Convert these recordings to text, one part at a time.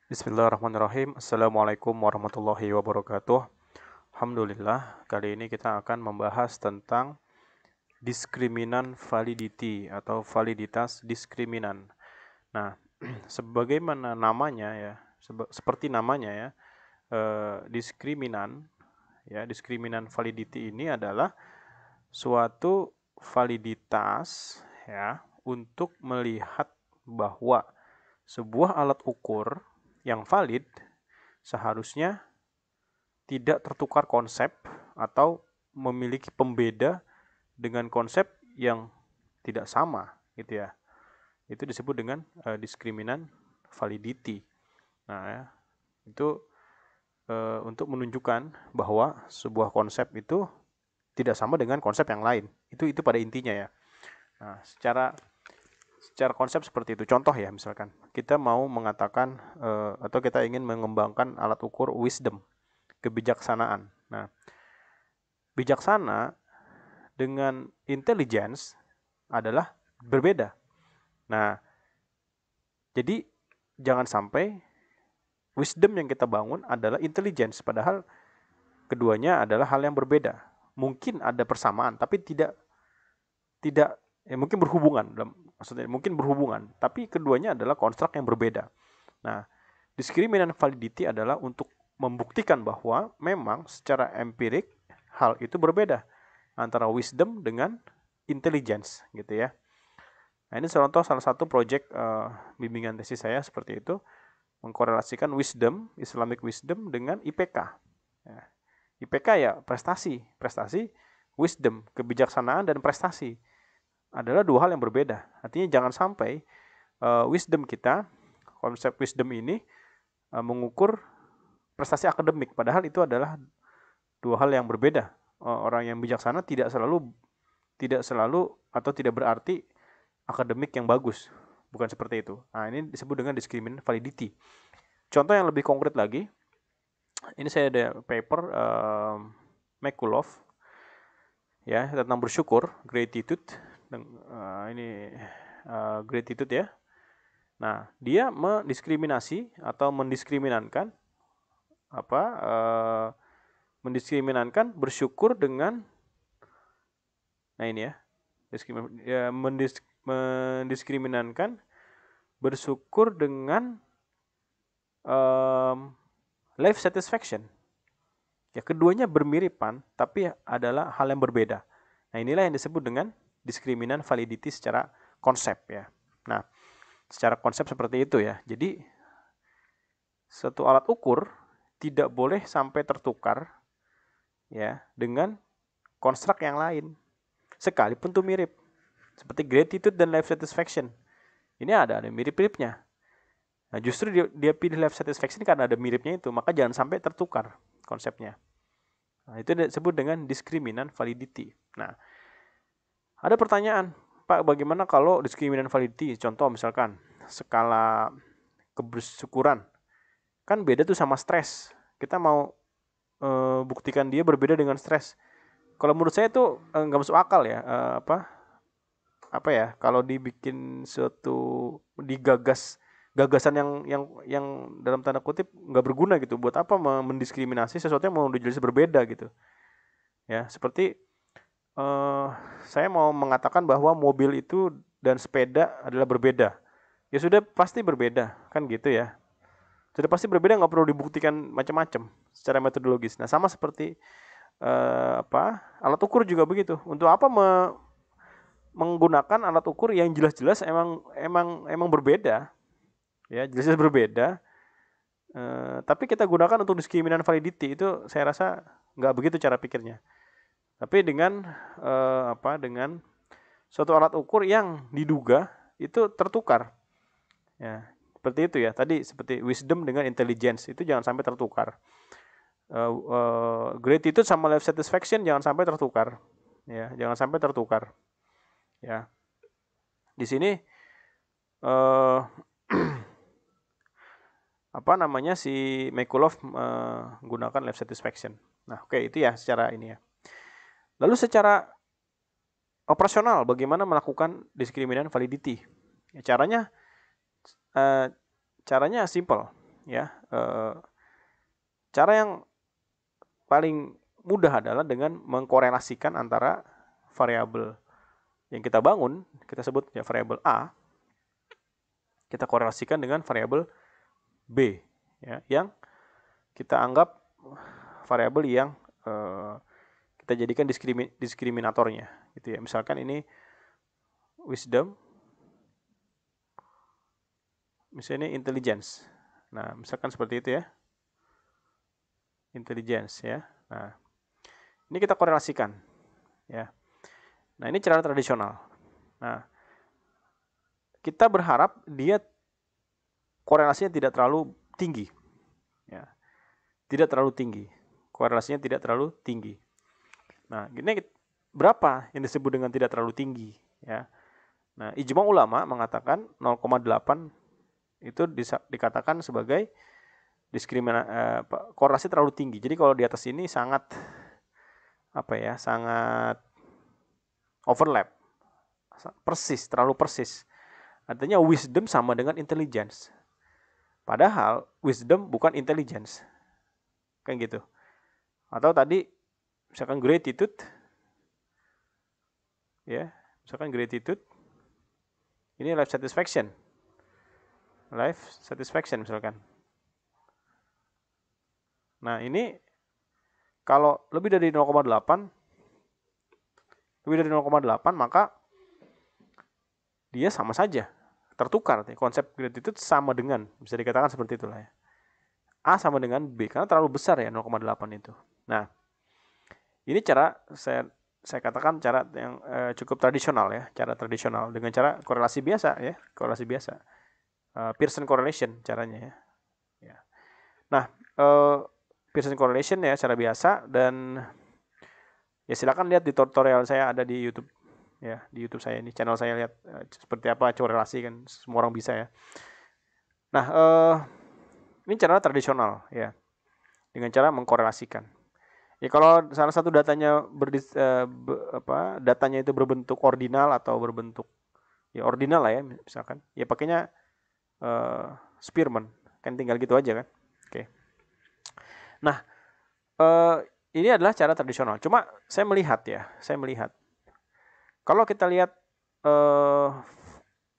Bismillahirrahmanirrahim. Assalamualaikum warahmatullahi wabarakatuh. Alhamdulillah, kali ini kita akan membahas tentang diskriminan validity atau validitas diskriminan. Nah, sebagaimana namanya ya, seperti namanya ya, diskriminan validity ini adalah suatu validitas ya untuk melihat bahwa sebuah alat ukur yang valid seharusnya tidak tertukar konsep atau memiliki pembeda dengan konsep yang tidak sama gitu ya. Itu disebut dengan diskriminan validity. Nah, ya, itu untuk menunjukkan bahwa sebuah konsep itu tidak sama dengan konsep yang lain. Itu pada intinya ya. Nah, secara konsep seperti itu. Contoh ya, misalkan kita mau mengatakan atau kita ingin mengembangkan alat ukur wisdom, kebijaksanaan. Nah, bijaksana dengan intelligence adalah berbeda. Nah, jadi jangan sampai wisdom yang kita bangun adalah intelligence, padahal keduanya adalah hal yang berbeda. Mungkin ada persamaan, tapi tidak mungkin berhubungan, maksudnya mungkin berhubungan, tapi keduanya adalah konstruk yang berbeda. Nah, diskriminan validity adalah untuk membuktikan bahwa memang secara empirik hal itu berbeda antara wisdom dengan intelligence gitu ya. Nah, ini contoh salah satu project bimbingan tesis saya seperti itu, mengkorelasikan wisdom, Islamic wisdom dengan IPK. Ya, IPK ya prestasi, wisdom, kebijaksanaan dan prestasi adalah dua hal yang berbeda. Artinya jangan sampai wisdom kita, konsep wisdom ini mengukur prestasi akademik, padahal itu adalah dua hal yang berbeda. Orang yang bijaksana tidak selalu atau tidak berarti akademik yang bagus, bukan seperti itu. Nah, ini disebut dengan discriminant validity. Contoh yang lebih konkret lagi, ini saya ada paper McCullough ya tentang bersyukur, gratitude. Ini gratitude ya. Nah, dia mendiskriminasi atau mendiskriminankan mendiskriminankan bersyukur dengan, nah ini ya, mendiskriminankan bersyukur dengan life satisfaction. Ya, keduanya bermiripan, tapi adalah hal yang berbeda. Nah, inilah yang disebut dengan diskriminan validity secara konsep ya. Nah, secara konsep seperti itu ya. Jadi, satu alat ukur tidak boleh sampai tertukar ya dengan konstruk yang lain, sekalipun itu mirip. Seperti gratitude dan life satisfaction. Ini ada mirip-miripnya. Nah, justru dia pilih life satisfaction karena ada miripnya itu, maka jangan sampai tertukar konsepnya. Nah, itu disebut dengan diskriminan validity. Nah, ada pertanyaan, Pak, bagaimana kalau diskriminan validity? Contoh misalkan skala kebersyukuran, kan beda tuh sama stres. Kita mau buktikan dia berbeda dengan stres. Kalau menurut saya itu nggak masuk akal ya. Apa ya? Kalau dibikin gagasan yang dalam tanda kutip nggak berguna gitu. Buat apa mendiskriminasi sesuatu yang mau dijelas berbeda gitu? Ya, seperti saya mau mengatakan bahwa mobil itu dan sepeda adalah berbeda. Ya sudah pasti berbeda, kan gitu ya. Sudah pasti berbeda, nggak perlu dibuktikan macam-macam secara metodologis. Nah, sama seperti alat ukur juga begitu. Untuk apa menggunakan alat ukur yang jelas-jelas emang berbeda, ya jelas-jelas berbeda. Tapi kita gunakan untuk diskriminan validity, itu saya rasa nggak begitu cara pikirnya. Tapi dengan dengan suatu alat ukur yang diduga itu tertukar. Ya, seperti itu ya. Tadi seperti wisdom dengan intelligence itu jangan sampai tertukar. Gratitude sama life satisfaction jangan sampai tertukar. Ya, jangan sampai tertukar. Ya. Di sini si McCullough menggunakan life satisfaction. Nah, oke, itu ya secara ini ya. Lalu secara operasional bagaimana melakukan diskriminan validity? Ya, caranya simple. ya. Cara yang paling mudah adalah dengan mengkorelasikan antara variabel yang kita bangun, kita sebut ya variabel A, kita korelasikan dengan variabel B, ya, yang kita anggap variabel yang kita jadikan diskriminatornya, gitu ya. Misalkan ini wisdom, misalnya ini intelligence. Nah, misalkan seperti itu ya, intelligence ya. Nah, ini kita korelasikan, ya. Nah, ini cara tradisional. Nah, kita berharap dia korelasinya tidak terlalu tinggi, ya. Tidak terlalu tinggi. Korelasinya tidak terlalu tinggi. Nah, ini berapa yang disebut dengan tidak terlalu tinggi, ya. Nah, ijma ulama mengatakan 0,8 itu dikatakan sebagai korelasi terlalu tinggi. Jadi kalau di atas ini sangat sangat overlap, persis, terlalu persis. Artinya wisdom sama dengan intelligence. Padahal wisdom bukan intelligence. Kayak gitu. Atau tadi misalkan gratitude, ya, misalkan gratitude, ini life satisfaction misalkan. Nah, ini kalau lebih dari 0,8 maka dia sama saja tertukar. Konsep gratitude sama dengan, bisa dikatakan seperti itulah ya. A sama dengan B karena terlalu besar ya 0,8 itu. Nah, ini cara saya katakan cara yang cukup tradisional ya, cara tradisional dengan cara korelasi biasa ya, korelasi biasa. Pearson correlation caranya ya. Ya. Nah, Pearson correlation ya cara biasa, dan ya silakan lihat di tutorial saya ada di YouTube ya, di YouTube saya ini, channel saya, lihat seperti apa korelasi, kan semua orang bisa ya. Nah, ini cara tradisional ya, dengan cara mengkorelasikan. Ya kalau salah satu datanya datanya itu berbentuk ordinal atau berbentuk ya ordinal lah ya misalkan, ya pakainya Spearman, kan tinggal gitu aja kan. Oke. Nah, ini adalah cara tradisional. Cuma saya melihat kalau kita lihat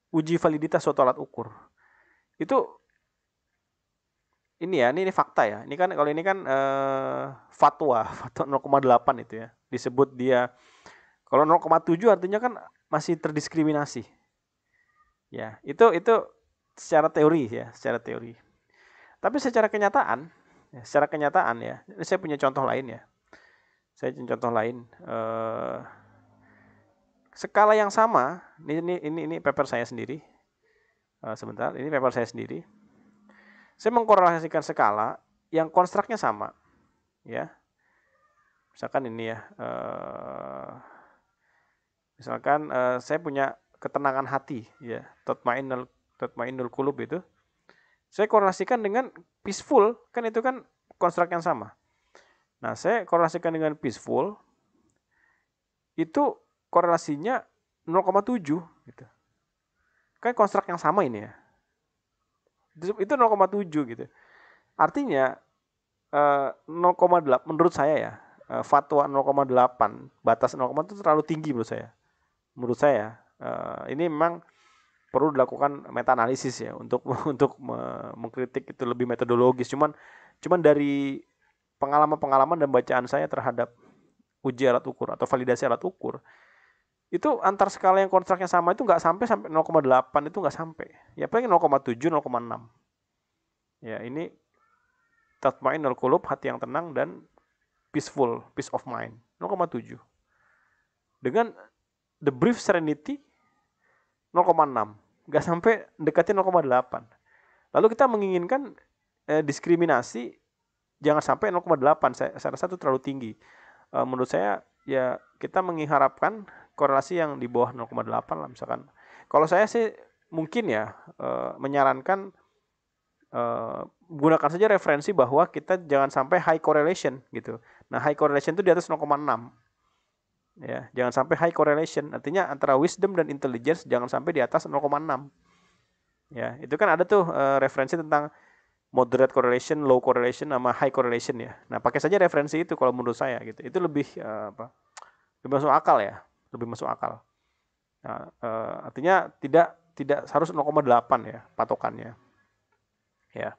uji validitas suatu alat ukur itu ini fakta ya. Ini kan kalau ini kan fatwa 0,8 itu ya. Disebut dia kalau 0,7 artinya kan masih terdiskriminasi. Ya, itu secara teori ya, secara teori. Tapi secara kenyataan ya, ini saya punya contoh lain ya. Saya punya contoh lain. Skala yang sama, ini paper saya sendiri. Sebentar, ini paper saya sendiri. Saya mengkorelasikan skala yang konstruknya sama, ya. Misalkan ini ya, misalkan saya punya ketenangan hati, ya, tatmainnul qulub itu. Saya korelasikan dengan peaceful, kan itu kan konstruk yang sama. Nah, saya korelasikan dengan peaceful, itu korelasinya 0,7 gitu. Kan konstruk yang sama ini ya. Itu 0,7 gitu. Artinya 0,8 menurut saya ya, fatwa 0,8, batas 0,8 itu terlalu tinggi menurut saya. Menurut saya ini memang perlu dilakukan meta analisis ya untuk mengkritik itu lebih metodologis. Cuman dari pengalaman dan bacaan saya terhadap uji alat ukur atau validasi alat ukur, itu antar skala yang konstruknya sama itu nggak sampai 0,8, itu nggak sampai. Ya paling 0,7, 0,6. Ya, ini tatmainnul qulub, hati yang tenang, dan peaceful, peace of mind, 0,7. Dengan the brief serenity 0,6. Nggak sampai dekatnya 0,8. Lalu kita menginginkan diskriminasi jangan sampai 0,8. Saya rasa itu terlalu tinggi. Menurut saya ya kita mengharapkan korelasi yang di bawah 0,8 lah misalkan. Kalau saya sih mungkin ya menyarankan gunakan saja referensi bahwa kita jangan sampai high correlation gitu. Nah, high correlation itu di atas 0,6. Ya, jangan sampai high correlation. Artinya antara wisdom dan intelligence jangan sampai di atas 0,6. Ya, itu kan ada tuh referensi tentang moderate correlation, low correlation, sama high correlation ya. Nah, pakai saja referensi itu kalau menurut saya gitu. Itu lebih lebih masuk akal ya, lebih masuk akal. Nah, artinya tidak harus 0,8 ya patokannya. Ya.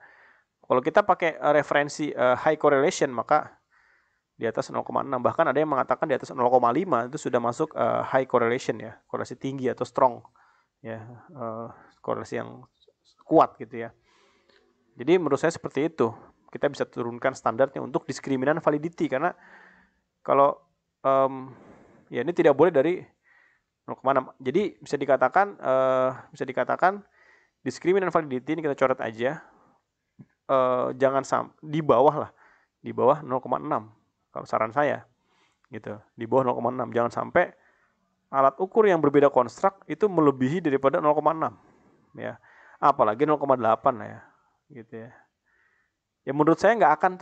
Kalau kita pakai referensi high correlation, maka di atas 0,6, bahkan ada yang mengatakan di atas 0,5 itu sudah masuk high correlation ya, korelasi tinggi atau strong ya, korelasi yang kuat gitu ya. Jadi menurut saya seperti itu, kita bisa turunkan standarnya untuk diskriminan validity, karena kalau ya ini tidak boleh dari 0,6. Jadi bisa dikatakan diskriminan validity ini kita coret aja, jangan di bawah lah, di bawah 0,6 kalau saran saya gitu, di bawah 0,6. Jangan sampai alat ukur yang berbeda konstruk itu melebihi daripada 0,6 ya, apalagi 0,8 lah ya gitu ya. Ya menurut saya nggak akan,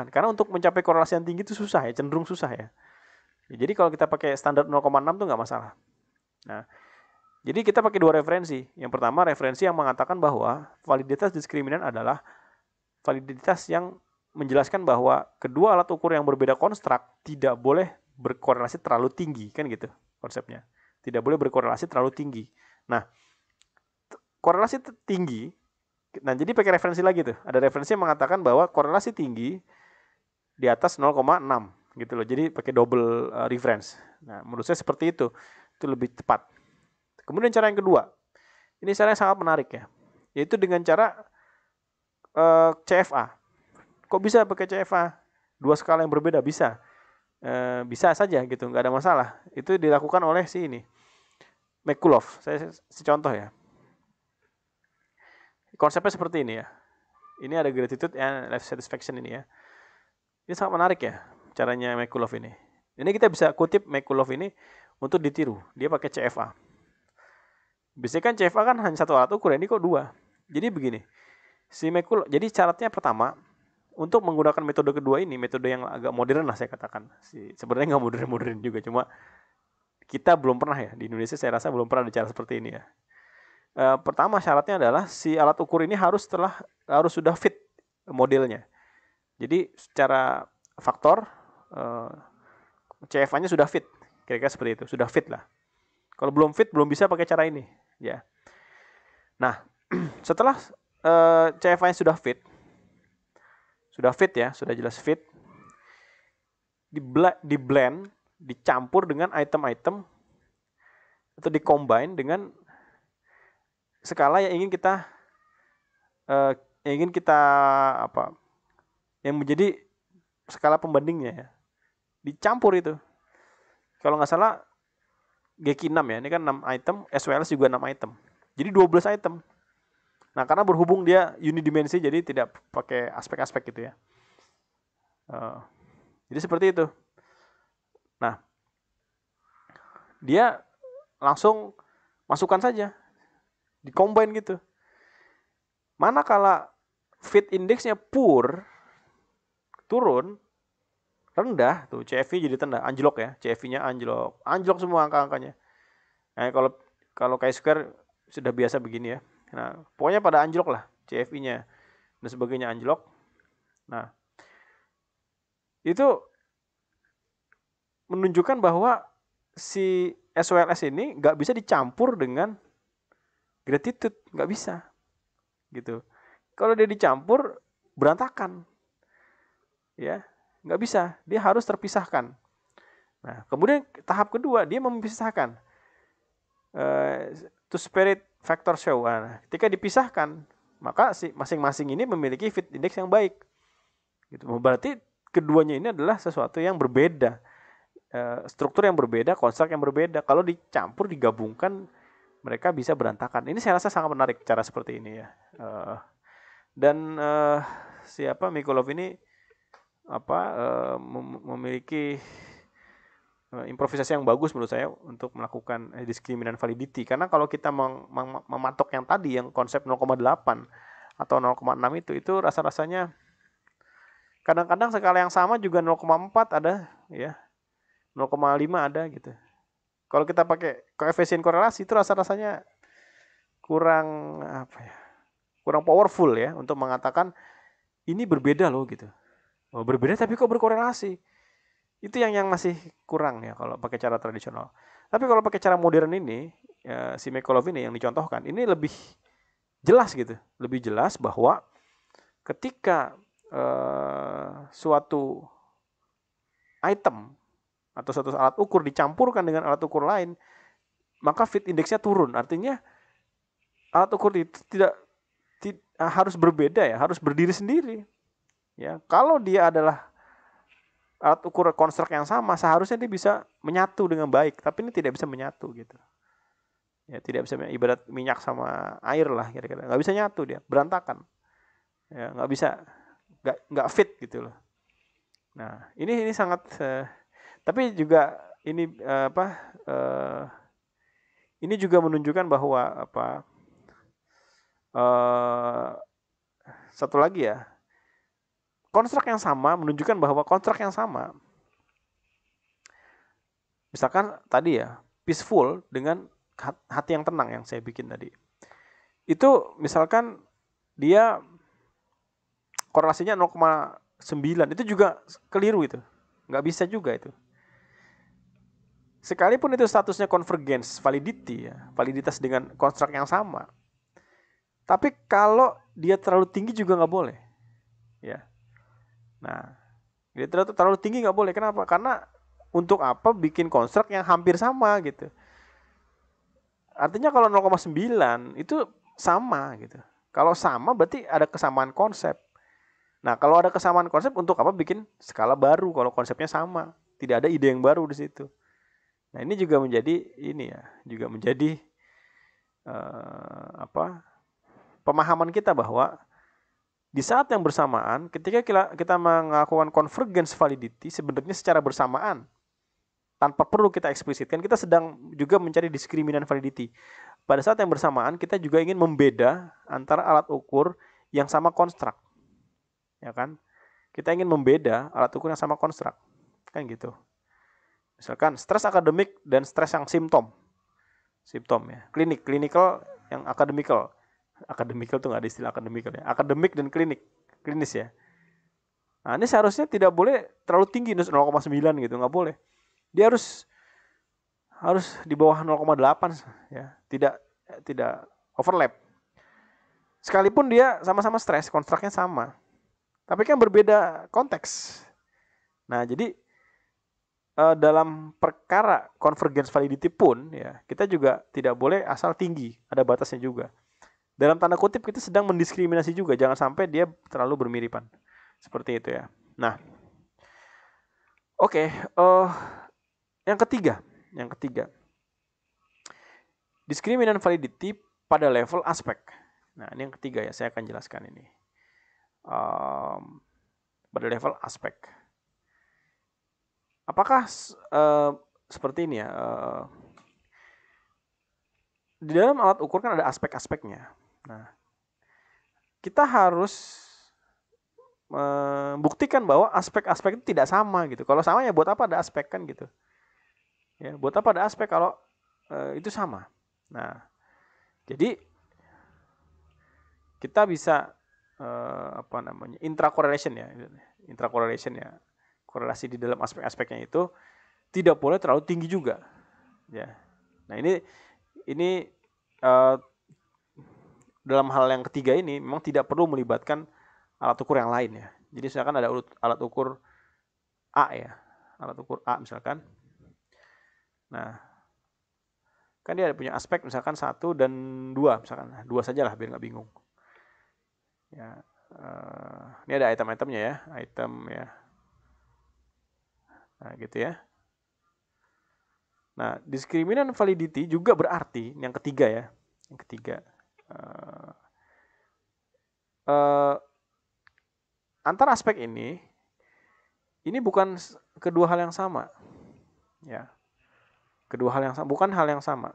karena untuk mencapai korelasi yang tinggi itu susah ya, cenderung susah ya. Jadi kalau kita pakai standar 0,6 tuh nggak masalah. Nah, jadi kita pakai dua referensi. Yang pertama, referensi yang mengatakan bahwa validitas diskriminan adalah validitas yang menjelaskan bahwa kedua alat ukur yang berbeda konstruk tidak boleh berkorelasi terlalu tinggi, kan gitu konsepnya. Tidak boleh berkorelasi terlalu tinggi. Nah, korelasi tinggi, nah jadi pakai referensi lagi tuh. Ada referensi yang mengatakan bahwa korelasi tinggi di atas 0,6 gitu loh. Jadi pakai double reference. Nah, menurut saya seperti itu. Itu lebih tepat. Kemudian cara yang kedua. Ini cara yang sangat menarik ya. Yaitu dengan cara CFA. Kok bisa pakai CFA? Dua skala yang berbeda bisa. Bisa saja gitu, nggak ada masalah. Itu dilakukan oleh si ini, McCullough. Saya contoh ya. Konsepnya seperti ini ya. Ini ada gratitude and life satisfaction ini ya. Ini sangat menarik ya caranya McCullough ini. Ini kita bisa kutip McCullough ini untuk ditiru. Dia pakai CFA. Biasanya kan CFA kan hanya satu alat ukur, ini kok dua. Jadi begini. Si McCullough, jadi syaratnya pertama, untuk menggunakan metode kedua ini, metode yang agak modern lah saya katakan. Sebenarnya nggak modern-modern juga, cuma kita belum pernah ya, di Indonesia saya rasa belum pernah ada cara seperti ini ya. Pertama syaratnya adalah si alat ukur ini harus sudah fit modelnya. Jadi secara faktor CFA-nya sudah fit, kira-kira seperti itu, sudah fit lah. Kalau belum fit, belum bisa pakai cara ini ya. Nah, setelah CFA-nya sudah fit ya, sudah jelas fit, di blend, dicampur dengan item-item atau dikombine dengan skala yang ingin kita yang menjadi skala pembandingnya ya. Dicampur itu. Kalau nggak salah GQ6 ya, ini kan 6 item, SWLS juga 6 item. Jadi 12 item. Nah, karena berhubung dia unidimensi, jadi tidak pakai aspek-aspek gitu ya. Jadi seperti itu. Nah, dia langsung masukkan saja, di-combine gitu. Manakala fit indeksnya poor, turun, rendah, tuh CFV jadi rendah, anjlok ya, CFV-nya anjlok semua angka-angkanya. Nah, kalau chi-square sudah biasa begini ya. Nah, pokoknya pada anjlok lah, CFI-nya dan sebagainya anjlok. Nah, itu menunjukkan bahwa si SWLS ini nggak bisa dicampur dengan gratitude, nggak bisa, gitu. Kalau dia dicampur berantakan, ya, nggak bisa. Dia harus terpisahkan. Nah, kemudian tahap kedua dia memisahkan two spirit factor show. Nah, ketika dipisahkan, maka si masing-masing ini memiliki fit index yang baik. Gitu. Berarti keduanya ini adalah sesuatu yang berbeda, struktur yang berbeda, konstruk yang berbeda. Kalau dicampur, digabungkan, mereka bisa berantakan. Ini saya rasa sangat menarik cara seperti ini ya. Dan McCullough ini memiliki improvisasi yang bagus menurut saya untuk melakukan diskriminan validity. Karena kalau kita mematok yang tadi, yang konsep 0,8 atau 0,6 itu rasa-rasanya kadang-kadang skala yang sama juga 0,4 ada ya, 0,5 ada gitu. Kalau kita pakai koefisien korelasi itu rasa-rasanya kurang kurang powerful ya untuk mengatakan ini berbeda loh gitu. Oh, berbeda tapi kok berkorelasi. Itu yang masih kurang ya kalau pakai cara tradisional. Tapi kalau pakai cara modern ini, ya, si Mekolov ini yang dicontohkan, ini lebih jelas gitu. Lebih jelas bahwa ketika suatu item atau suatu alat ukur dicampurkan dengan alat ukur lain, maka fit indeksnya turun. Artinya alat ukur itu tidak harus berbeda ya, harus berdiri sendiri. Ya, kalau dia adalah alat ukur konstruk yang sama, seharusnya dia bisa menyatu dengan baik, tapi ini tidak bisa menyatu gitu. Ya, tidak bisa, ibarat minyak sama air lah kira-kira. Nggak bisa nyatu dia, berantakan. Ya, nggak bisa, nggak fit gitu loh. Nah, ini sangat tapi juga ini ini juga menunjukkan bahwa satu lagi ya, konstruk yang sama menunjukkan bahwa konstruk yang sama, misalkan tadi ya, peaceful dengan hati yang tenang yang saya bikin tadi, itu misalkan dia korelasinya 0,9, itu juga keliru itu, nggak bisa juga itu. Sekalipun itu statusnya convergence validity ya, validitas dengan konstruk yang sama, tapi kalau dia terlalu tinggi juga nggak boleh, ya. Nah, dia terlalu tinggi nggak boleh. Kenapa? Karena untuk apa bikin konstruk yang hampir sama gitu. Artinya kalau 0,9 itu sama gitu. Kalau sama berarti ada kesamaan konsep. Nah, kalau ada kesamaan konsep, untuk apa bikin skala baru kalau konsepnya sama? Tidak ada ide yang baru di situ. Nah, ini juga menjadi juga menjadi pemahaman kita bahwa di saat yang bersamaan, ketika kita melakukan convergence validity, sebenarnya secara bersamaan, tanpa perlu kita eksplisitkan, kita sedang juga mencari diskriminan validity. Pada saat yang bersamaan, kita juga ingin membeda antara alat ukur yang sama konstruk. Ya kan? Kita ingin membeda alat ukur yang sama konstruk. Kan gitu. Misalkan stres akademik dan stres yang simptom ya. Clinical yang academical. Academical tuh nggak ada istilah academical ya. Akademik dan klinis ya. Nah, ini seharusnya tidak boleh terlalu tinggi 0,9 gitu, nggak boleh. Dia harus di bawah 0,8 ya. Tidak overlap. Sekalipun dia sama-sama stres, konstruknya sama. Tapi kan berbeda konteks. Nah, jadi dalam perkara convergence validity pun ya, kita juga tidak boleh asal tinggi, ada batasnya juga. Dalam tanda kutip kita sedang mendiskriminasi juga, jangan sampai dia terlalu bermiripan. Seperti itu ya. Nah, oke, yang ketiga. Diskriminan validity pada level aspek. Nah, ini yang ketiga ya, saya akan jelaskan ini. Pada level aspek. Apakah seperti ini ya? Di dalam alat ukur kan ada aspek-aspeknya. Nah, kita harus membuktikan bahwa aspek-aspek itu tidak sama gitu. Kalau sama ya buat apa ada aspek kan gitu. Ya, buat apa ada aspek kalau itu sama. Nah, jadi kita bisa intracorrelation ya. Intracorrelation ya. Korelasi di dalam aspek-aspeknya itu tidak boleh terlalu tinggi juga. Ya. Nah, ini dalam hal yang ketiga ini memang tidak perlu melibatkan alat ukur yang lain ya. Jadi misalkan ada alat ukur A ya. Alat ukur A misalkan. Nah, kan dia punya aspek misalkan 1 dan 2 misalkan. 2 saja lah biar nggak bingung. Ya, ini ada item-itemnya ya. Item ya. Nah, gitu ya. Nah, diskriminan validity juga berarti yang ketiga ya. Yang ketiga. Antara aspek ini bukan kedua hal yang sama. Ya. Kedua hal yang sama, bukan hal yang sama.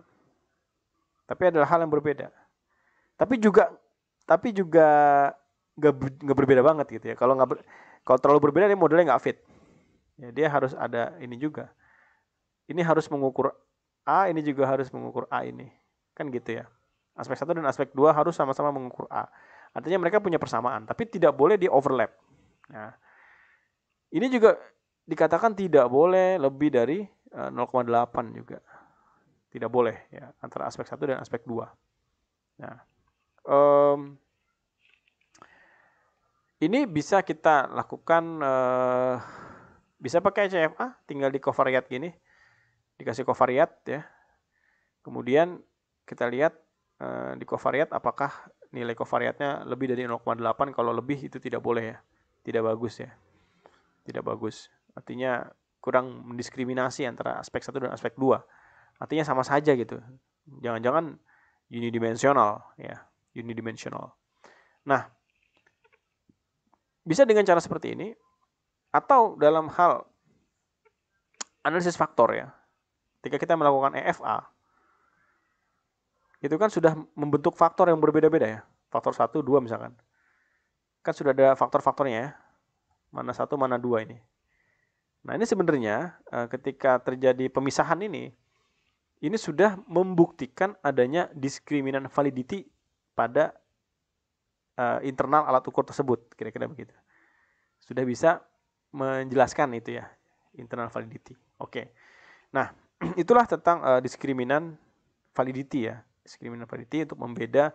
Tapi adalah hal yang berbeda. Tapi juga nggak berbeda banget gitu ya. Kalau terlalu berbeda dia modelnya nggak fit. Ya, dia harus ada ini juga. Ini harus mengukur A, ini juga harus mengukur A ini. Kan gitu ya. Aspek 1 dan aspek 2 harus sama-sama mengukur A. Artinya mereka punya persamaan, tapi tidak boleh di overlap. Nah, ini juga dikatakan tidak boleh lebih dari 0,8 juga. Tidak boleh ya, antara aspek 1 dan aspek 2. Nah, ini bisa kita lakukan, bisa pakai CFA, tinggal di covariat gini, dikasih covariat ya. Kemudian kita lihat di covariat apakah nilai covariatnya lebih dari 0,8. Kalau lebih itu tidak boleh ya, tidak bagus ya, tidak bagus. Artinya kurang mendiskriminasi antara aspek 1 dan aspek 2. Artinya sama saja gitu. Jangan-jangan unidimensional ya, unidimensional. Nah, bisa dengan cara seperti ini, atau dalam hal analisis faktor ya. Ketika kita melakukan EFA, itu kan sudah membentuk faktor yang berbeda-beda ya. Faktor 1, 2 misalkan. Kan sudah ada faktor-faktornya ya. Mana 1, mana 2 ini. Nah, ini sebenarnya ketika terjadi pemisahan ini sudah membuktikan adanya diskriminan validity pada internal alat ukur tersebut, kira-kira begitu. Sudah bisa menjelaskan itu ya, internal validity. Oke. Nah, itulah tentang diskriminan validity ya. Diskriminan validity untuk membeda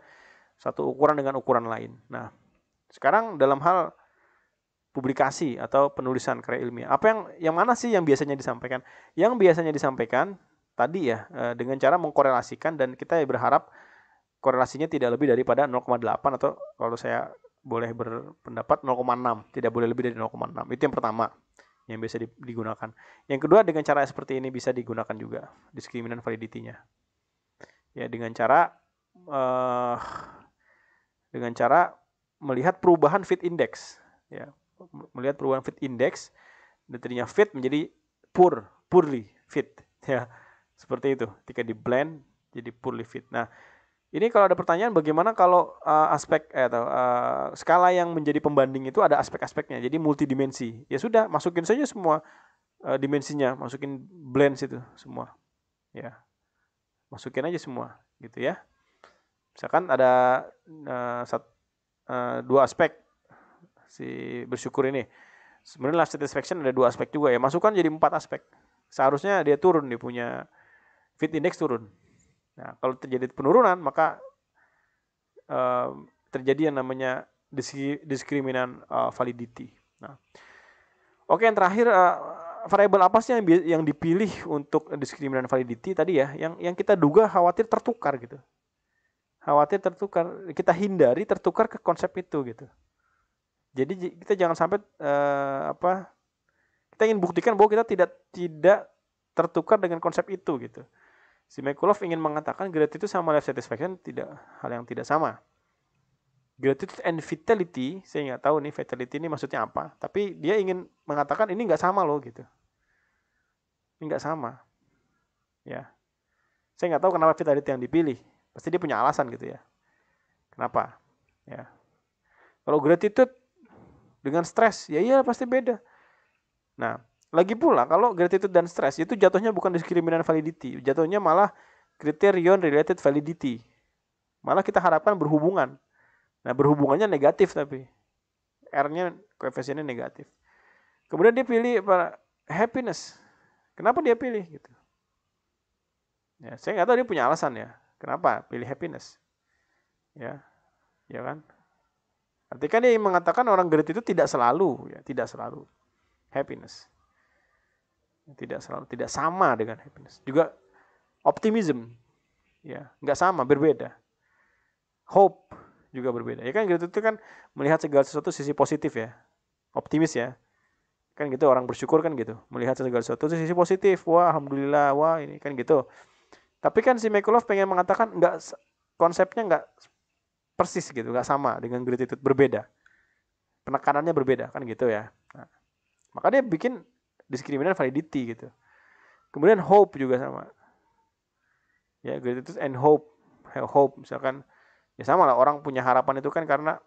satu ukuran dengan ukuran lain. Nah, sekarang dalam hal publikasi atau penulisan karya ilmiah, apa yang mana sih yang biasanya disampaikan? Yang biasanya disampaikan tadi ya, dengan cara mengkorelasikan, dan kita berharap korelasinya tidak lebih daripada 0,8 atau kalau saya boleh berpendapat 0,6, tidak boleh lebih dari 0,6. Itu yang pertama yang bisa digunakan. Yang kedua, dengan cara seperti ini bisa digunakan juga diskriminan validity-nya. Ya, dengan cara melihat perubahan fit index ya. Melihat perubahan fit index, dan tadinya fit menjadi poorly fit ya. Seperti itu. Ketika di blend jadi poorly fit. Nah, ini kalau ada pertanyaan bagaimana kalau aspek atau skala yang menjadi pembanding itu ada aspek-aspeknya, jadi multidimensi. Ya sudah, masukin saja semua dimensinya, masukin blend situ semua. Ya. Masukin aja semua gitu ya. Misalkan ada 2 aspek si bersyukur ini. Sebenarnya life satisfaction ada 2 aspek juga ya. Masukkan jadi 4 aspek. Seharusnya dia turun, dia punya fit index turun. Nah, kalau terjadi penurunan maka terjadi yang namanya diskriminan validity. Nah, oke, yang terakhir variabel apa sih yang dipilih untuk diskriminan validity tadi ya? Yang kita duga khawatir tertukar gitu. Khawatir tertukar, kita hindari tertukar ke konsep itu gitu. Jadi kita jangan sampai kita ingin buktikan bahwa kita tidak tertukar dengan konsep itu gitu. Si Mikulov ingin mengatakan gratitude sama life satisfaction hal yang tidak sama. Gratitude and vitality, saya nggak tahu nih vitality ini maksudnya apa, tapi dia ingin mengatakan ini nggak sama loh gitu. Ini nggak sama, ya. Saya nggak tahu kenapa vitality yang dipilih. Pasti dia punya alasan gitu ya. Kenapa? Ya. Kalau gratitude dengan stres, ya iya pasti beda. Nah, lagi pula kalau gratitude dan stres itu jatuhnya bukan diskriminan validity, jatuhnya malah criterion related validity. Malah kita harapkan berhubungan. Nah, berhubungannya negatif tapi R-nya koefisiennya negatif. Kemudian dia pilih happiness. Kenapa dia pilih gitu? Ya, saya nggak tahu, dia punya alasan ya. Kenapa pilih happiness? Ya kan? Artinya kan dia mengatakan orang gratitude tidak selalu happiness. Tidak sama dengan happiness. Juga optimism, ya, nggak sama, berbeda. Hope juga berbeda. Ya kan gratitude itu kan melihat segala sesuatu sisi positif ya. Optimis ya. Kan gitu, orang bersyukur kan gitu. Melihat segala sesuatu sisi positif. Wah, alhamdulillah, wah ini kan gitu. Tapi kan si Mikulov pengen mengatakan konsepnya nggak persis gitu, nggak sama dengan gratitude, berbeda. Penekanannya berbeda kan gitu ya. Nah, maka dia bikin diskriminan validity gitu. Kemudian hope juga sama. Ya, gratitude and hope. Hope misalkan ya sama lah, orang punya harapan itu kan karena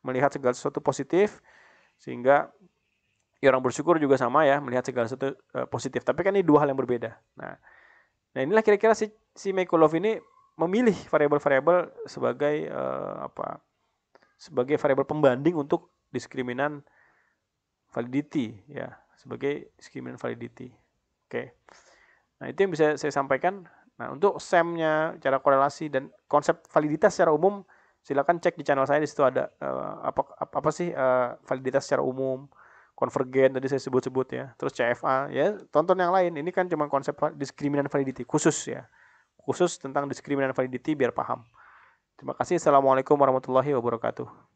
melihat segala sesuatu positif, sehingga ya orang bersyukur juga sama ya, melihat segala sesuatu positif. Tapi kan ini 2 hal yang berbeda. Nah inilah kira-kira si Mikulov ini memilih variabel-variabel sebagai sebagai variabel pembanding untuk diskriminan validity ya, sebagai diskriminan validity. Oke. Nah, itu yang bisa saya sampaikan. Nah, untuk SEM-nya, cara korelasi dan konsep validitas secara umum, silakan cek di channel saya, di situ ada apa sih validitas secara umum, konvergen tadi saya sebut-sebut ya. Terus CFA ya, tonton yang lain. Ini kan cuma konsep diskriminan validity khusus ya. Khusus tentang diskriminan validity biar paham. Terima kasih. Assalamualaikum warahmatullahi wabarakatuh.